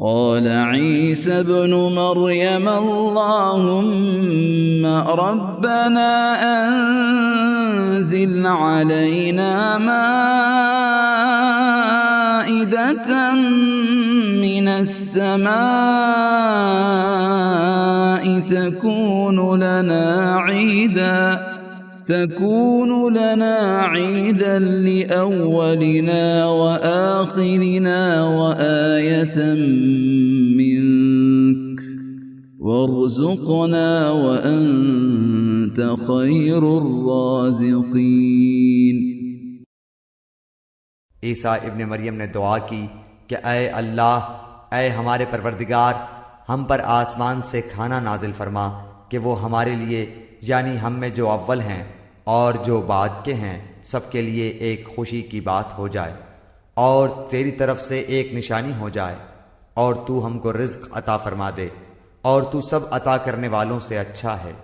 क़ाल ईसा इब्नु मरियम अल्लाहुम्मा रब्बना अंज़िल अलैना माइदतम मिनस समाई तकून लना ईदन लिअव्वलिना व आखिरिना व आयतम मिन्क वरज़ुक़ना व अन्त खैरुर राज़िक़ीन। ईसा इब्न मरियम ने दुआ की कि ऐ अल्लाह, ऐ हमारे परवरदिगार, हम पर आसमान से खाना नाजिल फरमा कि वो हमारे लिए यानी हम में जो अव्वल हैं और जो बाद के हैं सबके लिए एक खुशी की बात हो जाए और तेरी तरफ से एक निशानी हो जाए और तू हमको रिज़्क़ अता फरमा दे और तू सब अता करने वालों से अच्छा है।